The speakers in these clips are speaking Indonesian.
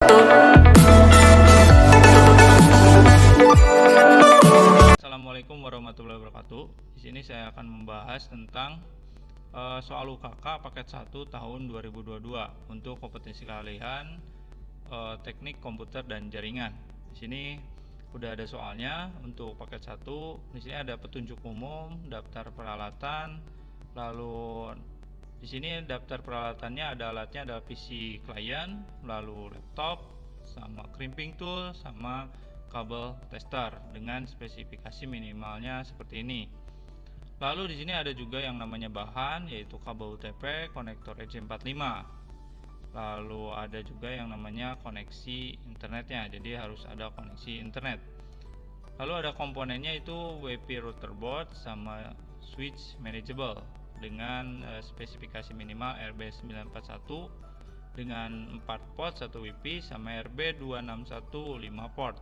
wabarakatuh. Assalamualaikum warahmatullahi wabarakatuh. Di sini saya akan membahas tentang soal UKK paket 1 tahun 2022 untuk kompetensi keahlian teknik komputer dan jaringan. Di sini udah ada soalnya untuk paket 1. Di sini ada petunjuk umum, daftar peralatan, lalu di sini daftar peralatannya ada alatnya adalah PC klien, lalu laptop, sama crimping tool, sama kabel tester dengan spesifikasi minimalnya seperti ini. Lalu di sini ada juga yang namanya bahan, yaitu kabel UTP, konektor EJ45. Lalu ada juga yang namanya koneksi internetnya, jadi harus ada koneksi internet. Lalu ada komponennya itu WP router board sama switch manageable dengan spesifikasi minimal RB941 dengan 4 port 1 WP sama RB261 5 port.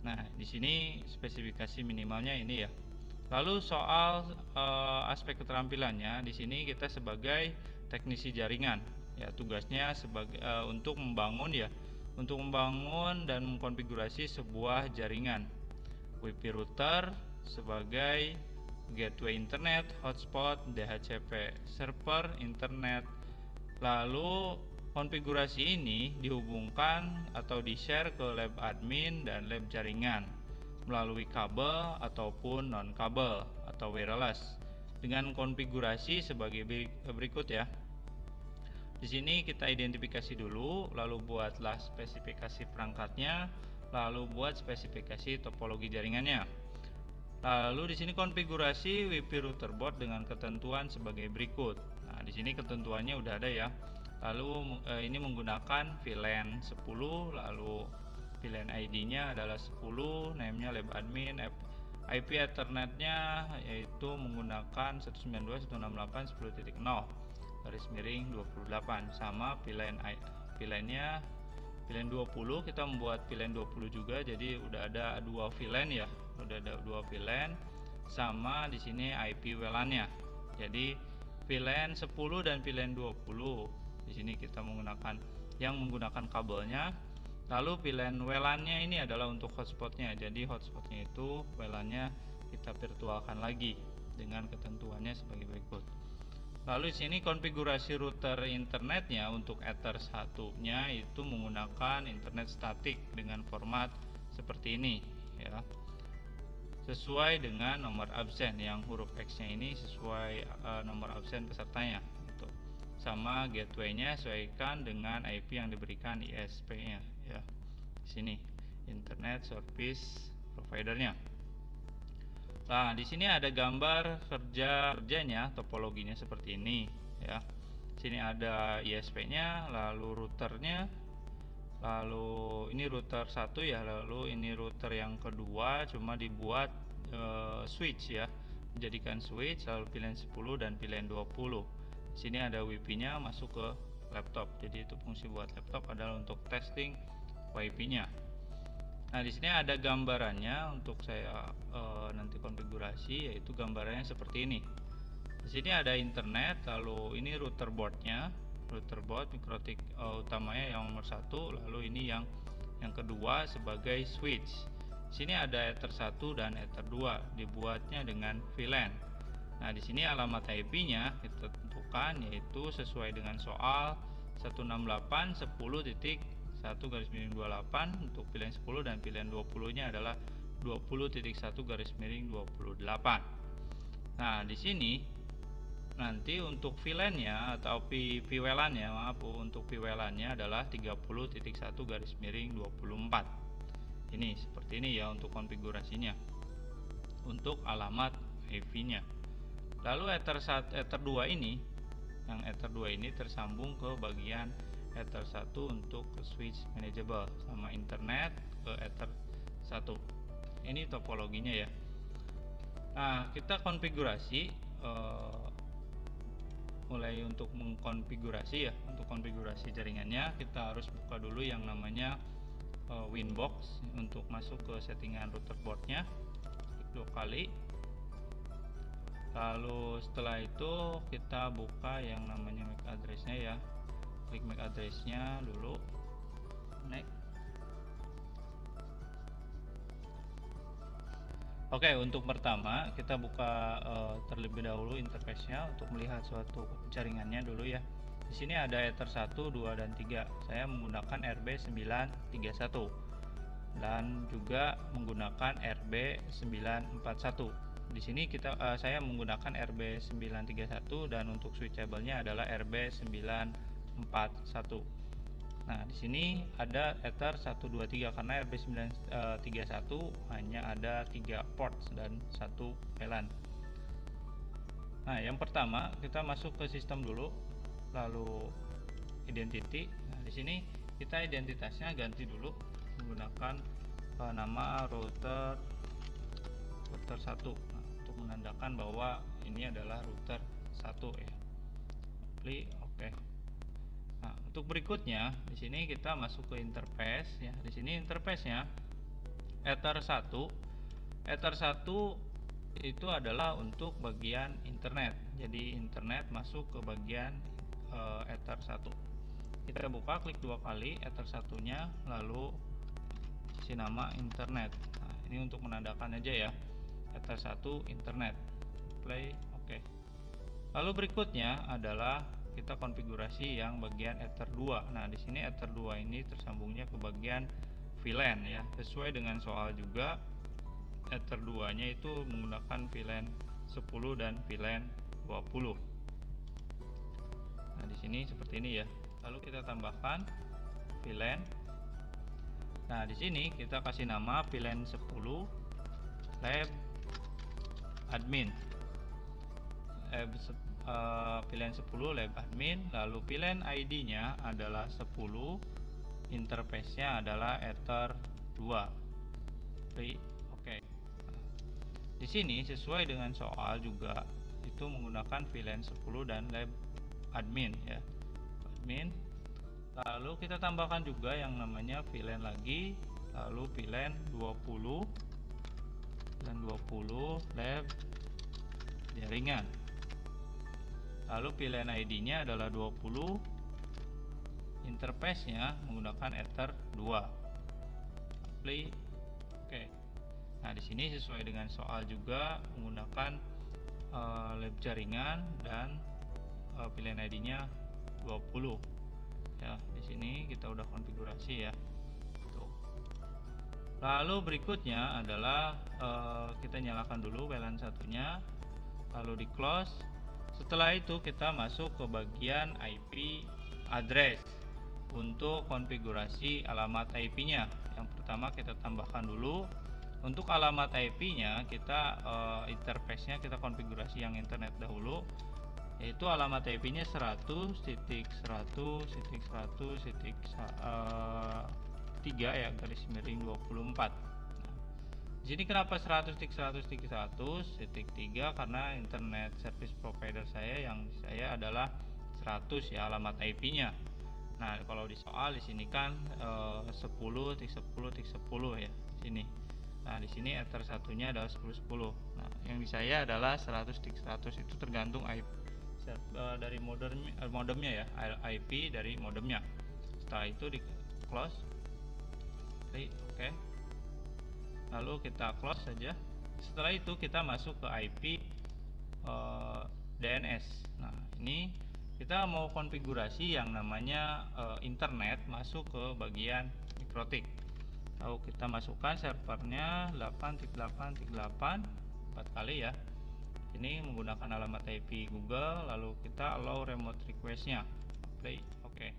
Nah, di sini spesifikasi minimalnya ini ya. Lalu soal aspek keterampilannya, di sini kita sebagai teknisi jaringan ya, tugasnya sebagai untuk membangun dan mengkonfigurasi sebuah jaringan WP router sebagai gateway internet, hotspot, DHCP, server internet. Lalu konfigurasi ini dihubungkan atau di-share ke lab admin dan lab jaringan melalui kabel ataupun non-kabel atau wireless dengan konfigurasi sebagai berikut ya. Di sini kita identifikasi dulu, lalu buatlah spesifikasi perangkatnya, lalu buat spesifikasi topologi jaringannya. Lalu di sini konfigurasi WP router board dengan ketentuan sebagai berikut. Nah, di sini ketentuannya udah ada ya. Lalu ini menggunakan VLAN 10, lalu VLAN ID-nya adalah 10, name-nya lab admin, IP Ethernet-nya yaitu menggunakan 192.168.10.0 garis miring 28 sama VLAN-nya VLAN 20. Kita membuat VLAN 20 juga, jadi udah ada dua VLAN ya, udah ada dua VLAN sama di sini IP WLAN-nya. Jadi VLAN 10 dan VLAN 20. Di sini kita menggunakan kabelnya. Lalu VLAN WLAN-nya ini adalah untuk hotspotnya. Jadi hotspotnya itu WLAN-nya kita virtualkan lagi dengan ketentuannya sebagai berikut. Lalu di sini konfigurasi router internetnya untuk Ether 1-nya itu menggunakan internet statik dengan format seperti ini ya. Sesuai dengan nomor absen, yang huruf X-nya ini sesuai nomor absen pesertanya gitu. Sama gateway-nya sesuaikan dengan IP yang diberikan ISP-nya ya. Di sini Internet Service Provider-nya. Nah, di sini ada gambar kerjanya, topologinya seperti ini ya. Sini ada ISP-nya, lalu routernya, lalu ini router 1 ya, lalu ini router yang kedua cuma dibuat switch ya, menjadikan switch, lalu VLAN 10 dan VLAN 20. Sini ada WiFi-nya masuk ke laptop. Jadi itu fungsi buat laptop adalah untuk testing WiFi-nya. Nah, di sini ada gambarannya untuk saya nanti konfigurasi, yaitu gambarannya seperti ini. Di sini ada internet, lalu ini router boardnya, router board mikrotik utamanya yang nomor 1, lalu ini yang kedua sebagai switch. Di sini ada Ether 1 dan Ether 2, dibuatnya dengan VLAN. Nah, di sini alamat IP-nya kita tentukan, yaitu sesuai dengan soal 168.10.1/28 untuk VLAN 10 dan VLAN 20-nya adalah 20.1/28. Nah, di sini nanti untuk VLAN-nya atau VLAN-nya, untuk VLAN-nya adalah 30.1/24. Ini seperti ini ya untuk konfigurasinya. Untuk alamat IP-nya. Lalu Ether 2 ini, yang Ether 2 ini tersambung ke bagian Ether 1 untuk switch manageable sama internet ke Ether 1. Ini topologinya ya. Nah, kita konfigurasi mulai untuk mengkonfigurasi ya. Untuk konfigurasi jaringannya kita harus buka dulu yang namanya Winbox untuk masuk ke settingan router boardnya. Klik 2 kali. Lalu setelah itu kita buka yang namanya MAC address-nya ya. Klik MAC address-nya dulu. Oke, untuk pertama kita buka terlebih dahulu interface-nya untuk melihat suatu jaringannya dulu ya. Di sini ada Ether 1, 2 dan 3. Saya menggunakan RB931 dan juga menggunakan RB941. Di sini saya menggunakan RB931 dan untuk switchable-nya adalah RB941. Nah, di sini ada Ether 123 karena RB931 hanya ada 3 ports dan 1 VLAN. Nah, yang pertama kita masuk ke sistem dulu, lalu identity. Nah, di sini kita identitasnya ganti dulu menggunakan nama router 1. Nah, untuk menandakan bahwa ini adalah router 1 ya. Klik oke. Nah, untuk berikutnya di sini kita masuk ke interface ya. Di sini interface-nya Ether 1. Ether 1 itu adalah untuk bagian internet. Jadi internet masuk ke bagian Ether 1. Kita buka, klik 2 kali Ether 1-nya, lalu isi nama internet. Nah, ini untuk menandakan aja ya. Ether 1 internet. Play oke. Lalu berikutnya adalah kita konfigurasi yang bagian Ether 2. Nah, di sini Ether 2 ini tersambungnya ke bagian VLAN ya. Sesuai dengan soal juga, Ether 2-nya itu menggunakan VLAN 10 dan VLAN 20. Nah, di sini seperti ini ya. Lalu kita tambahkan VLAN. Nah, di sini kita kasih nama VLAN 10 lab admin. VLAN 10 lab admin, lalu VLAN ID-nya adalah 10, interface-nya adalah Ether 2. Oke. Di sini sesuai dengan soal juga itu menggunakan VLAN 10 dan lab admin ya. Admin. Lalu kita tambahkan juga yang namanya VLAN lagi, lalu VLAN 20 dan 20 lab jaringan. Lalu VLAN ID-nya adalah 20, interface-nya menggunakan Ether 2. Play. Oke. Nah, di sini sesuai dengan soal juga menggunakan lab jaringan dan VLAN ID-nya 20. Ya, di sini kita udah konfigurasi ya. Tuh. Lalu berikutnya adalah kita nyalakan dulu VLAN satunya, lalu di close. Setelah itu kita masuk ke bagian IP address untuk konfigurasi alamat IP-nya. Yang pertama kita tambahkan dulu. Untuk alamat IP-nya kita interface-nya kita konfigurasi yang internet dahulu, yaitu alamat IP-nya 100.100.100.3 ya, garis miring 24. Di sini kenapa 100.100.100.3? Karena internet service provider saya adalah 100 ya alamat IP-nya. Nah, kalau di soal di sini kan 10.10.10 ya di sini. Nah, di sini Ether satunya adalah 10.10. Nah, yang di saya adalah 100.100, itu tergantung IP dari modemnya ya, IP dari modemnya. Setelah itu di close. Klik oke. Lalu kita close saja. Setelah itu kita masuk ke IP DNS. Nah, ini kita mau konfigurasi yang namanya internet masuk ke bagian MikroTik. Lalu kita masukkan servernya 8.8.8 4 kali ya. Ini menggunakan alamat IP Google, lalu kita allow remote request-nya. Play oke.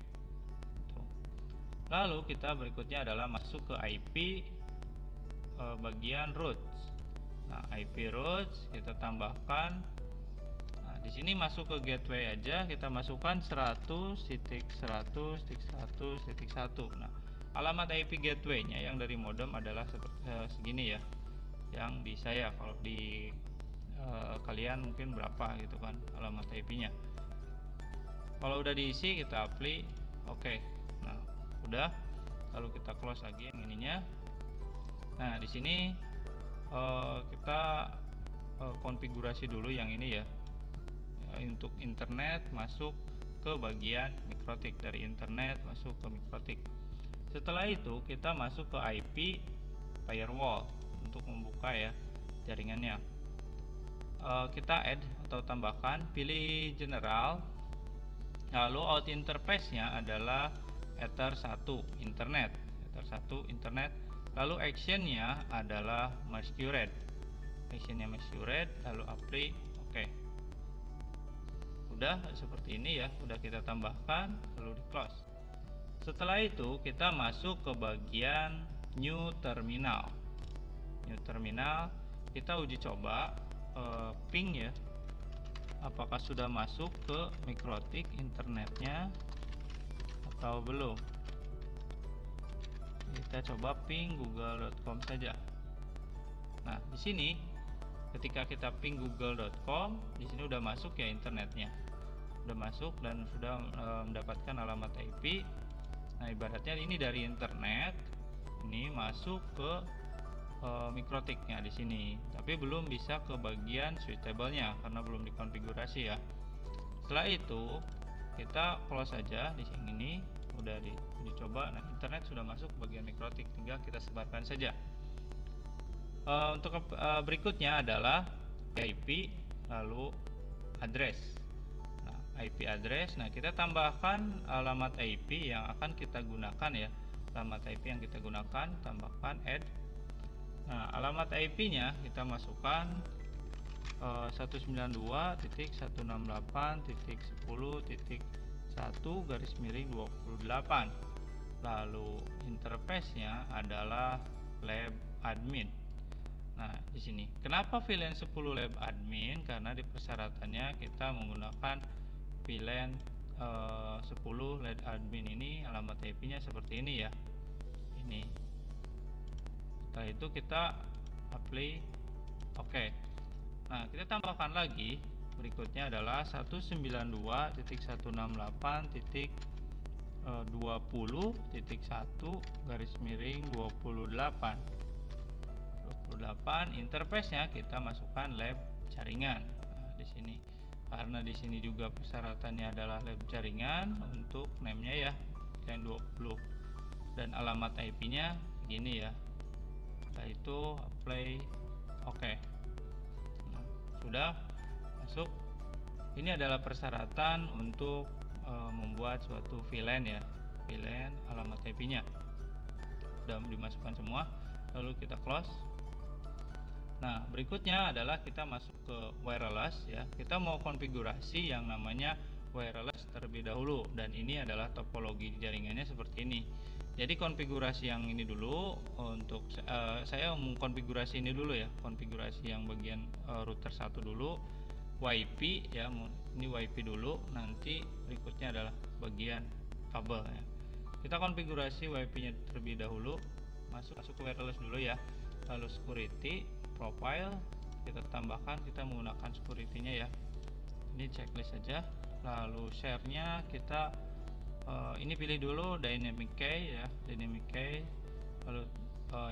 Lalu kita berikutnya adalah masuk ke IP bagian roots. Nah, IP roots kita tambahkan. Nah, di sini masuk ke gateway aja, kita masukkan 100.100.100.1. Nah, alamat IP gateway-nya yang dari modem adalah segini ya. Yang di saya, kalau di kalian mungkin berapa gitu kan alamat IP-nya. Kalau udah diisi kita apply oke. Nah, udah. Lalu kita close lagi yang ininya. Nah, di sini kita konfigurasi dulu yang ini ya. Untuk internet masuk ke bagian MikroTik, dari internet masuk ke MikroTik. Setelah itu kita masuk ke IP firewall untuk membuka ya. jaringannya. Kita add atau tambahkan, pilih general, lalu out interface-nya adalah Ether1 internet, lalu action-nya adalah masquerade, lalu apply, oke. Udah seperti ini ya, udah kita tambahkan, lalu di close. Setelah itu kita masuk ke bagian new terminal. Kita uji coba ping ya, apakah sudah masuk ke MikroTik internetnya atau belum. Kita coba ping google.com saja. Nah, di sini ketika kita ping google.com, di sini udah masuk ya internetnya. Udah masuk dan sudah mendapatkan alamat IP. Nah, ibaratnya ini dari internet ini masuk ke MikroTiknya di sini, tapi belum bisa ke bagian switchable-nya karena belum dikonfigurasi ya. Setelah itu kita close saja di sini, udah dicoba. Nah, internet sudah masuk ke bagian MikroTik, tinggal kita sebarkan saja. Untuk berikutnya adalah IP lalu address. Nah, IP address, nah kita tambahkan alamat IP yang akan kita gunakan ya. Alamat IP yang kita gunakan, tambahkan add. Nah, alamat IP-nya kita masukkan 192.168.10.1/28. Lalu interface-nya adalah lab admin. Nah, di sini kenapa VLAN 10 lab admin? Karena di persyaratannya kita menggunakan VLAN 10 lab admin ini, alamat IP-nya seperti ini ya. Ini. Setelah itu kita apply, oke. Nah, kita tambahkan lagi, berikutnya adalah 192.168.20.28. Interface-nya kita masukkan lab jaringan. Nah, di sini karena di sini juga persyaratannya adalah lab jaringan, untuk name-nya ya yang 20 dan alamat IP-nya gini ya. Setelah itu apply, oke. Nah, sudah masuk. Ini adalah persyaratan untuk membuat suatu VLAN ya, VLAN alamat IP-nya sudah dimasukkan semua, lalu kita close. Nah, berikutnya adalah kita masuk ke wireless ya. Kita mau konfigurasi yang namanya wireless terlebih dahulu, dan ini adalah topologi jaringannya seperti ini. Jadi konfigurasi yang ini dulu, untuk saya mengkonfigurasi ini dulu ya, konfigurasi yang bagian router 1 dulu, WiFi ya, ini WiFi dulu, nanti berikutnya adalah bagian kabel ya. Kita konfigurasi WiFi-nya terlebih dahulu, masuk ke wireless dulu ya, lalu security profile kita tambahkan, kita menggunakan security-nya ya. Ini checklist saja, lalu share-nya kita ini pilih dulu dynamic key ya, dynamic key, lalu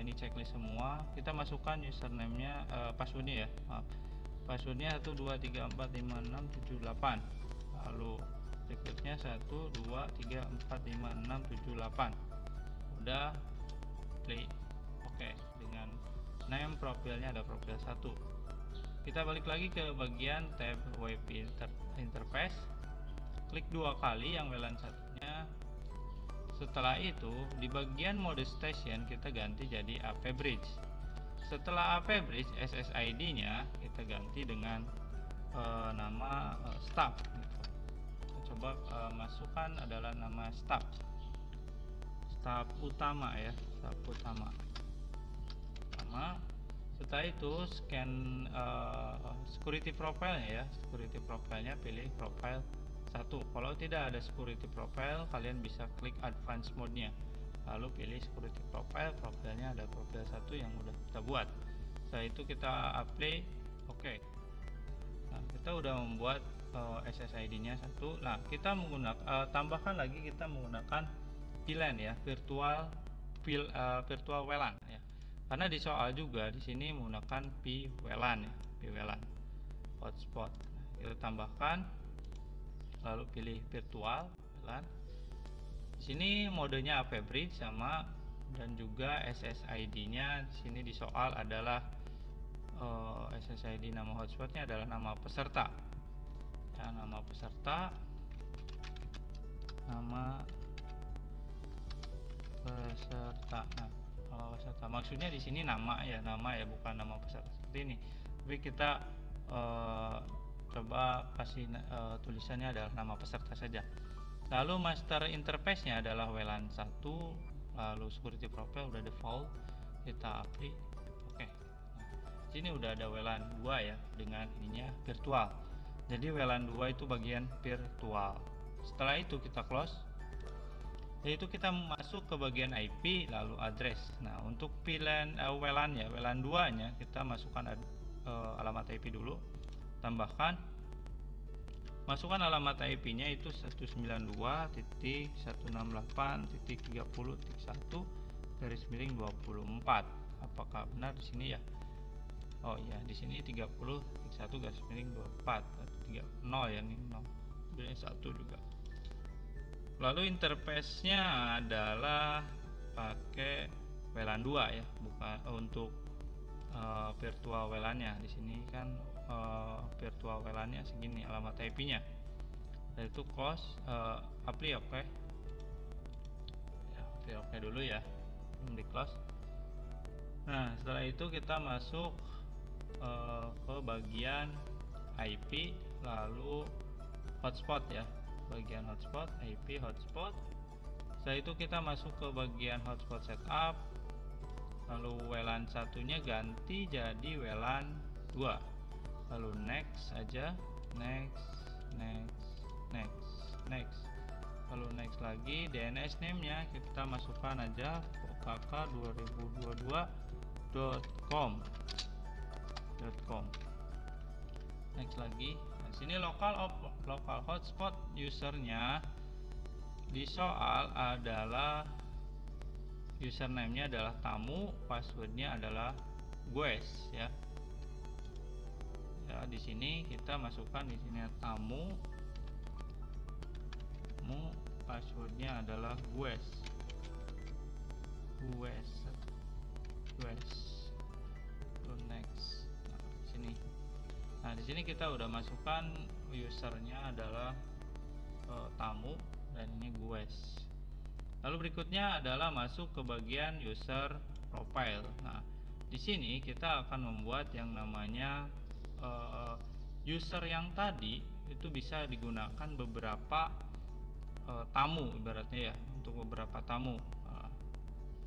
ini checklist semua, kita masukkan username-nya, password-nya ya, maaf, password-nya 123456778, lalu berikutnya 123456778. udah play, oke. Dengan name profilnya ada profil 1. Kita balik lagi ke bagian tab WiFi interface, klik 2 kali yang WLAN satunya. Setelah itu di bagian mode station kita ganti jadi AP bridge. Setelah AP bridge, SSID nya kita ganti dengan nama staff gitu. Kita coba masukkan adalah nama staff utama ya, staff utama. Setelah itu scan security profile-nya ya, security profile-nya pilih profile 1. Kalau tidak ada security profile, kalian bisa klik advance mode-nya, lalu pilih security profile, profilnya ada profil 1 yang udah kita buat. Setelah itu kita apply, oke. Nah, kita udah membuat SSID-nya 1. Nah, kita menggunakan tambahkan lagi, kita menggunakan VLAN ya, virtual WLAN ya. Karena di soal juga di sini menggunakan VLAN ya, VLAN hotspot. Kita tambahkan, lalu pilih virtual WLAN. Di sini modenya AP bridge sama, dan juga SSID-nya di sini di soal adalah SSID nama hotspotnya adalah nama peserta ya, nama peserta, nama peserta. Nah, peserta maksudnya di sini nama ya, bukan nama peserta seperti ini. Tapi kita coba kasih tulisannya adalah nama peserta saja. Lalu master interface-nya adalah WLAN 1, lalu security profile udah default, kita apply. Oke. Nah, sini udah ada WLAN 2 ya dengan ininya virtual. Jadi WLAN 2 itu bagian virtual. Setelah itu kita close. Yaitu kita masuk ke bagian IP lalu address. Nah, untuk pilihan WLAN ya, WLAN 2-nya kita masukkan alamat IP dulu. Tambahkan, masukkan alamat IP-nya itu 192.30.1/24. Apakah benar di sini ya? Oh iya, di sini 30.1/24 atau 30 ya, ini 0. Ini 1 juga. Lalu interface-nya adalah pakai WLAN 2 ya, bukan untuk virtual WLAN-nya. Di sini kan virtual WLAN-nya segini alamat IP-nya. Yaitu close, apply oke. Ya, apply oke dulu ya. Di close. Nah, setelah itu kita masuk ke bagian IP lalu hotspot ya. Bagian hotspot, IP hotspot. Setelah itu kita masuk ke bagian hotspot setup. Lalu WLAN satunya ganti jadi WLAN 2. Lalu next aja, next. Lalu next lagi, DNS name-nya kita masukkan aja okk2022.com. Next lagi. Nah, sini local hotspot usernya di soal adalah username-nya adalah tamu, passwordnya adalah guest ya. Ya, di sini kita masukkan di sini tamu, passwordnya adalah guest. Next. Nah, di sini kita udah masukkan usernya adalah tamu dan ini guest. Lalu berikutnya adalah masuk ke bagian user profile. Nah, di sini kita akan membuat yang namanya user yang tadi itu bisa digunakan beberapa tamu ibaratnya ya, untuk beberapa tamu.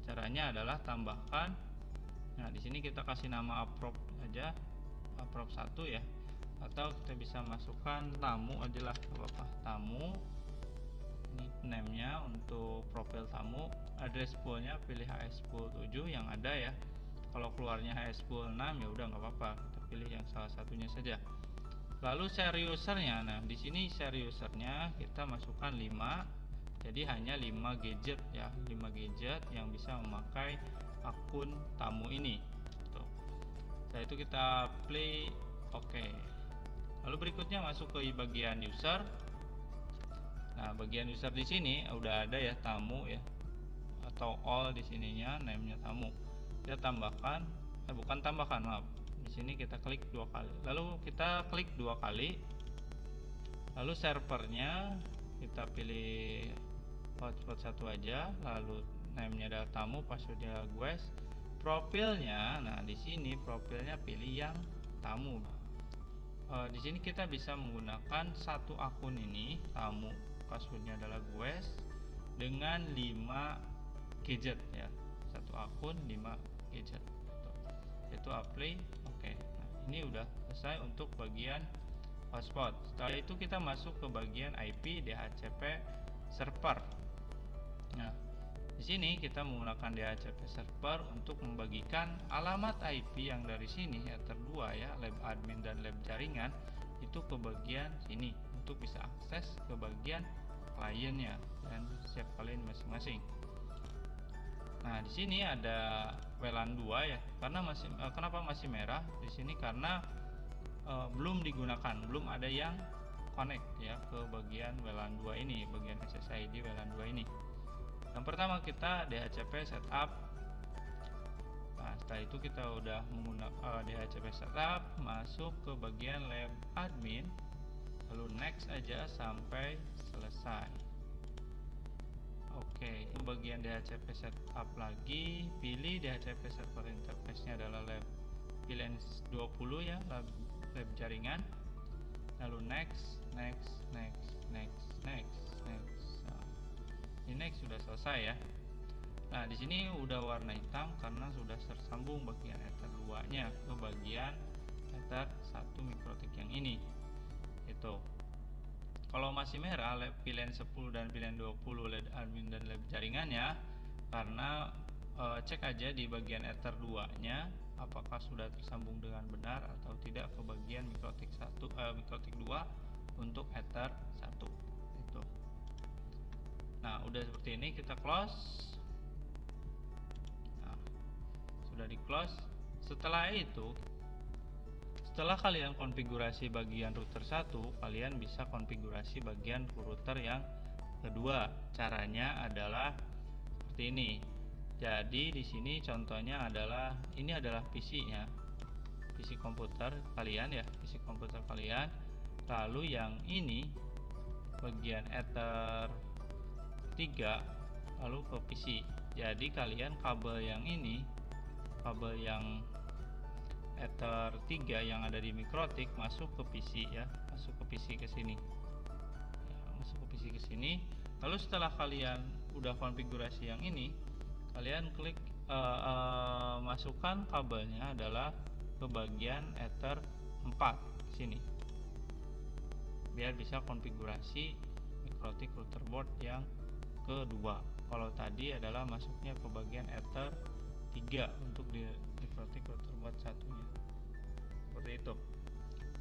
Caranya adalah tambahkan. Nah, di sini kita kasih nama approve aja, approve 1 ya. Atau kita bisa masukkan tamu aja lah, apa tamu. Nickname-nya untuk profil tamu, address pool-nya pilih HS pool 7 yang ada ya. Kalau keluarnya HS pool 6 ya udah nggak apa-apa, kita pilih yang salah satunya saja. Lalu share usernya. Nah, di sini share usernya kita masukkan 5. Jadi hanya 5 gadget ya, 5 gadget yang bisa memakai akun tamu ini. Tuh. Setelah itu kita play oke. Lalu berikutnya masuk ke bagian user. Nah, bagian user di sini udah ada ya tamu ya, atau all di sininya name-nya tamu. Kita tambahkan, bukan tambahkan, maaf. Di sini kita klik 2 kali. Lalu kita klik 2 kali. Lalu servernya kita pilih hotspot 1 aja, lalu name-nya adalah tamu, passwordnya guest. Profilnya, nah di sini profilnya pilih yang tamu. Di sini kita bisa menggunakan satu akun ini, tamu, passwordnya adalah guest, dengan 5 gadget ya, satu akun 5 gadget. Itu apply oke. Nah, ini udah selesai untuk bagian hotspot. Setelah itu kita masuk ke bagian IP DHCP server. Nah, di sini kita menggunakan DHCP server untuk membagikan alamat IP yang dari sini ya, terdua ya, lab admin dan lab jaringan itu ke bagian sini untuk bisa akses ke bagian kliennya dan setiap klien masing-masing. Nah, di sini ada WLAN 2 ya. Karena kenapa masih merah di sini karena belum digunakan, belum ada yang connect ya ke bagian WLAN 2 ini, bagian SSID WLAN 2 ini. Yang pertama kita DHCP setup Nah, setelah itu kita udah menggunakan DHCP setup, masuk ke bagian lab admin, lalu next aja sampai selesai. Oke, bagian DHCP setup lagi, pilih DHCP server interface-nya adalah lab pilihan 20 ya, lab jaringan, lalu next. Nah, ini next sudah selesai ya. Nah, di sini udah warna hitam karena sudah tersambung bagian Ether 2-nya ke bagian Ether 1 mikrotik yang ini. Itu. Kalau masih merah, lab pilihan 10 dan pilihan 20 lab admin dan lab jaringannya, karena cek aja di bagian Ether 2-nya apakah sudah tersambung dengan benar atau tidak ke bagian mikrotik 2 untuk Ether 1. Itu. Nah, udah seperti ini, kita close. Sudah di close. Setelah itu, setelah kalian konfigurasi bagian router 1, kalian bisa konfigurasi bagian router yang kedua. Caranya adalah seperti ini. Jadi di sini contohnya adalah ini adalah PC-nya, PC komputer kalian ya, PC komputer kalian. Lalu yang ini bagian Ether 3 lalu ke PC. Jadi kalian kabel yang ini, kabel yang Ether 3 yang ada di mikrotik masuk ke PC ya, masuk ke PC ke sini. Ya, masuk ke PC ke sini. Lalu setelah kalian udah konfigurasi yang ini, kalian klik masukkan kabelnya adalah ke bagian Ether 4 sini. Biar bisa konfigurasi mikrotik router board yang kedua. Kalau tadi adalah masuknya ke bagian Ether 3 untuk di mikrotik router board satunya. Seperti itu.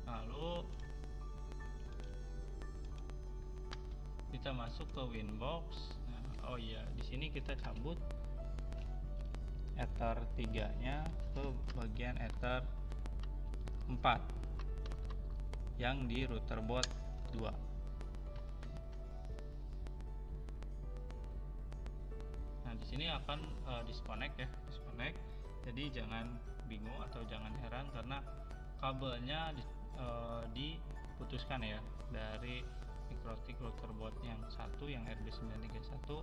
Lalu kita masuk ke Winbox. Nah, oh iya, di sini kita cabut Ether 3-nya ke bagian Ether 4 yang di router board 2. Nah, di sini akan disconnect ya, disconnect. Jadi jangan bingung atau jangan heran karena kabelnya diputuskan ya dari mikrotik router board yang satu, yang RB931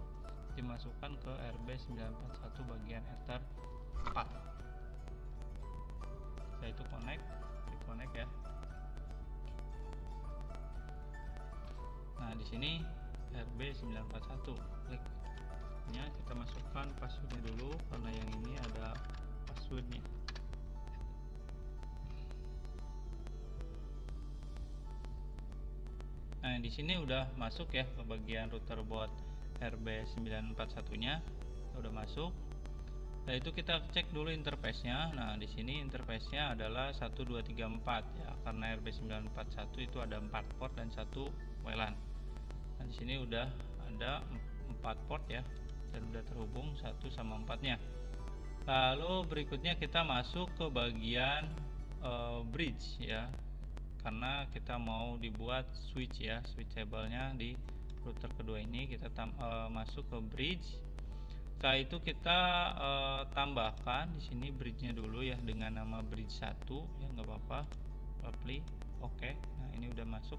dimasukkan ke RB941 bagian Ether 4. Setelah itu connect ya. Nah, di sini RB941 klik. Kita masukkan passwordnya dulu karena yang ini ada passwordnya. Nah, di sini udah masuk ya ke bagian router board RB941-nya. Udah masuk. Setelah itu kita cek dulu interface-nya. Nah, di sini interface-nya adalah 1 2 3 4 ya, karena RB941 itu ada 4 port dan 1 WLAN. Nah, di sini udah ada 4 port ya, dan udah terhubung 1 sama 4-nya. Lalu berikutnya kita masuk ke bagian bridge ya, karena kita mau dibuat switch ya, switchable-nya di router kedua ini. Kita masuk ke bridge. Setelah itu kita tambahkan di sini bridge-nya dulu ya dengan nama bridge 1 ya, nggak apa-apa, apply, oke. Nah, ini udah masuk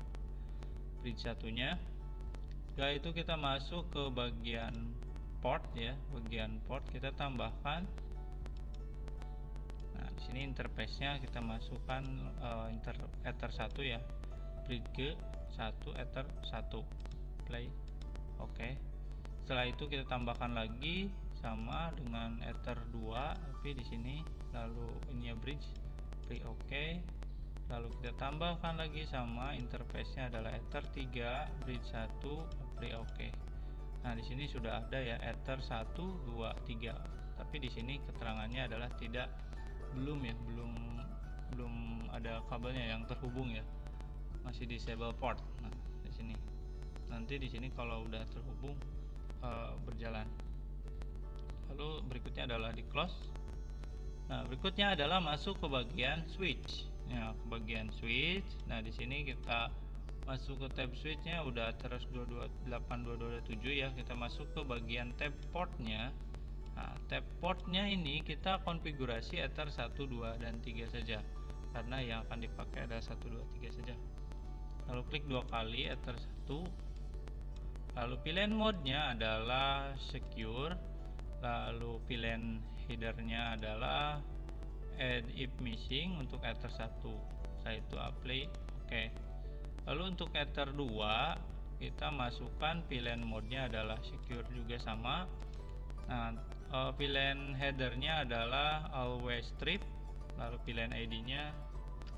bridge satunya. Setelah itu kita masuk ke bagian port ya, bagian port kita tambahkan. Nah, di sini interface-nya kita masukkan Ether 1 ya, bridge 1 Ether 1, play, oke. Setelah itu kita tambahkan lagi sama dengan Ether 2 tapi di sini, lalu ini ya bridge, play, oke. Lalu kita tambahkan lagi sama interface-nya adalah Ether 3 bridge 1, play, oke. Nah, di sini sudah ada ya Ether 1 2 3. Tapi di sini keterangannya adalah belum ada kabelnya yang terhubung ya. Masih disable port. Nah, di sini. Nanti di sini kalau udah terhubung berjalan. Lalu berikutnya adalah di close. Nah, berikutnya adalah masuk ke bagian switch. Ya, ke bagian switch. Nah, di sini kita masuk ke tab switch-nya udah terus 8227 ya. Kita masuk ke bagian tab port-nya. Nah, tab portnya ini kita konfigurasi Ether 1, 2, dan 3 saja, karena yang akan dipakai ada 1, 2, 3 saja. Lalu klik 2 kali Ether 1, lalu pilihan modenya adalah secure, lalu pilihan headernya adalah add if missing untuk Ether 1. Setelah itu apply, oke. Lalu untuk Ether 2 kita masukkan pilihan modenya adalah secure juga sama. Nah, pilihan headernya adalah always strip, lalu pilihan ID-nya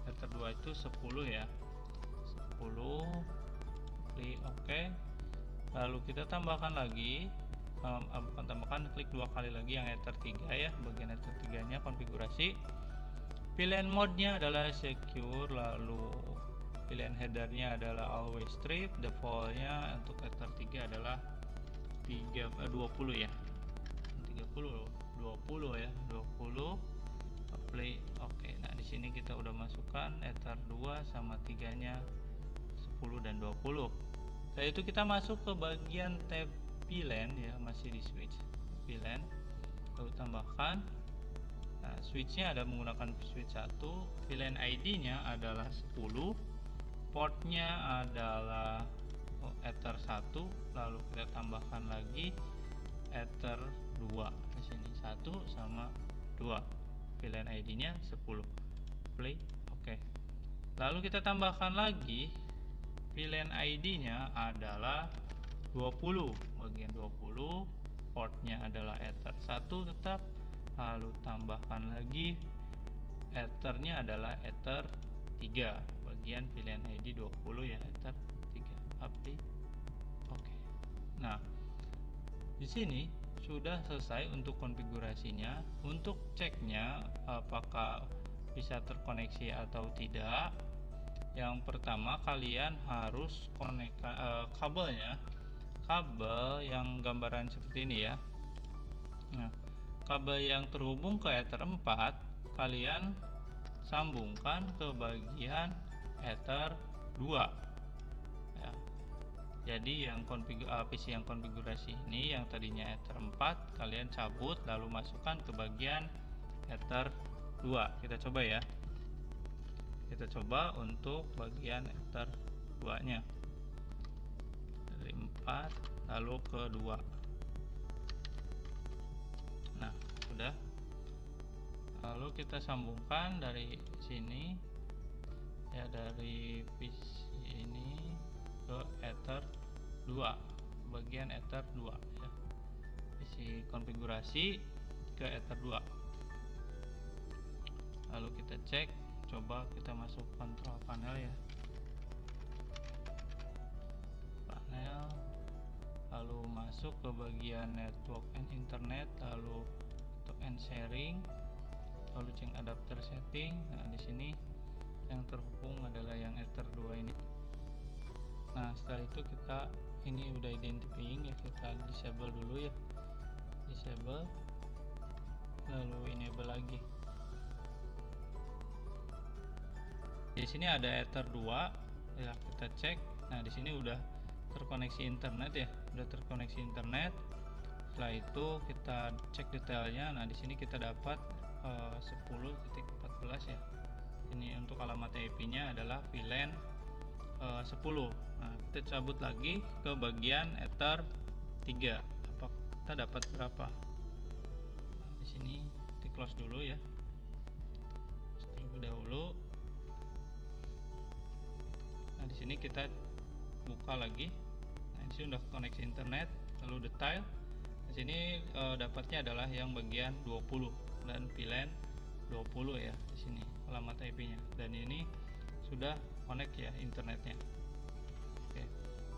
Ether 2 itu 10 ya, 10, klik oke. Lalu kita tambahkan lagi, klik 2 kali lagi yang Ether 3 ya, bagian Ether 3 nya konfigurasi. Pilihan modenya adalah secure, lalu pilihan headernya adalah always strip, defaultnya untuk Ether 3 adalah 20 ya, 20 ya, 20, apply, oke. Nah di sini kita udah masukkan Ether 2 sama 3 nya 10 dan 20. Setelah itu kita masuk ke bagian tab VLAN ya, masih di switch VLAN, lalu tambahkan. Nah, switchnya ada menggunakan switch 1, pilihan ID-nya adalah 10, portnya adalah Ether 1, lalu kita tambahkan lagi Ether 2 di sini, 1 sama 2, pilihan ID-nya 10, play, oke. Lalu kita tambahkan lagi pilihan ID-nya adalah 20, bagian 20, portnya adalah Ether 1 tetap, lalu tambahkan lagi Ethernya adalah Ether 3, bagian pilihan ID 20 ya, Ether 3, apply, oke. Nah di sini sudah selesai untuk konfigurasinya. Untuk ceknya apakah bisa terkoneksi atau tidak, yang pertama kalian harus kabelnya, kabel yang gambaran seperti ini ya. Nah, kabel yang terhubung ke Ether 4 kalian sambungkan ke bagian Ether 2 ya. Jadi yang PC yang konfigurasi ini yang tadinya Ether 4 kalian cabut lalu masukkan ke bagian Ether 2. Kita coba ya. Kita coba untuk bagian Ether 2 nya dari 4 lalu ke 2. Nah sudah, lalu kita sambungkan dari sini ya, dari PC ini ke Ether 2, bagian Ether 2 ya, PC konfigurasi ke Ether 2. Lalu kita cek, coba kita masuk kontrol panel ya, panel, lalu masuk ke bagian network and internet, lalu untuk and sharing, lalu cek adapter setting. Nah di sini yang terhubung adalah yang Ether 2 ini. Nah setelah itu kita ini udah identifying ya, kita disable dulu ya, disable, lalu enable lagi. Di sini ada Ether 2 ya, kita cek. Nah di sini udah terkoneksi internet ya, udah terkoneksi internet. Setelah itu kita cek detailnya. Nah di sini kita dapat 10.14 ya. Ini untuk alamat IP-nya adalah VLAN 10. Nah kita cabut lagi ke bagian Ether 3. Apa kita dapat berapa? Nah, di sini di close dulu ya, terlebih dahulu. Nah di sini kita buka lagi. Nah di sini udah koneksi internet, lalu detail. Di sini dapatnya adalah yang bagian 20 dan VLAN 20 ya, di sini alamat IP-nya, dan ini sudah connect ya internetnya. Oke.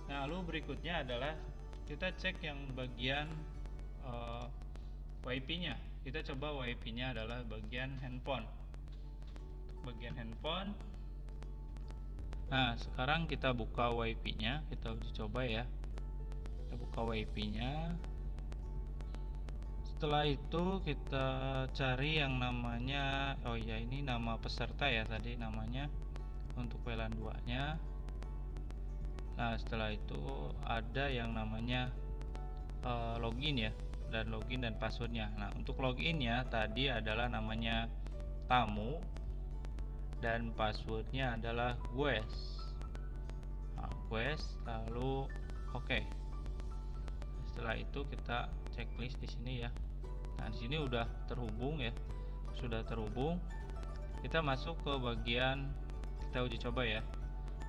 Nah lalu berikutnya adalah kita cek yang bagian WiFi-nya. Kita coba WiFi-nya adalah bagian handphone. Bagian handphone. Nah sekarang kita buka WiFi-nya, kita uji coba ya. Kita buka WiFi-nya. Setelah itu kita cari yang namanya, oh ya ini nama peserta ya tadi namanya untuk VLAN 2 nya. Nah setelah itu ada yang namanya login ya, dan login dan passwordnya. Nah, untuk loginnya tadi adalah namanya tamu dan passwordnya adalah guest. Nah, guest lalu oke. Setelah itu kita checklist di sini ya. Nah, di sini udah terhubung ya. Sudah terhubung. Kita masuk ke bagian kita uji coba ya.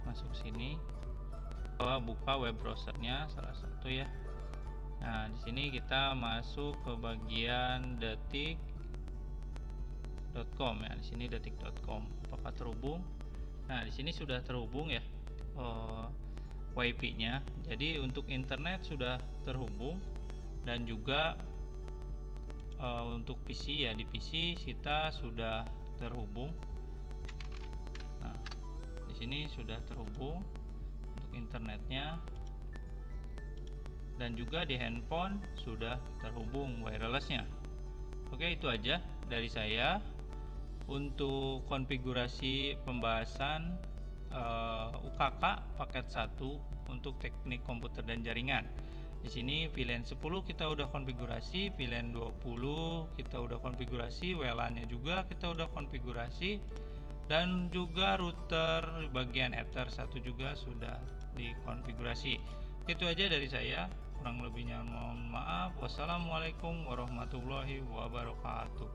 Masuk sini. Buka web browsernya salah satu ya. Nah, di sini kita masuk ke bagian detik.com ya. Di sini detik.com. Apakah terhubung? Nah, di sini sudah terhubung ya. WiFi-nya. Jadi untuk internet sudah terhubung dan juga untuk PC ya, di PC kita sudah terhubung. Nah, di sini sudah terhubung untuk internetnya dan juga di handphone sudah terhubung wirelessnya. Oke, itu aja dari saya untuk konfigurasi pembahasan UKK paket 1 untuk teknik komputer dan jaringan. Di sini VLAN 10 kita udah konfigurasi, VLAN 20 kita udah konfigurasi, WLAN-nya juga kita udah konfigurasi, dan juga router bagian Ether 1 juga sudah dikonfigurasi. Itu aja dari saya, kurang lebihnya mohon maaf. Wassalamualaikum warahmatullahi wabarakatuh.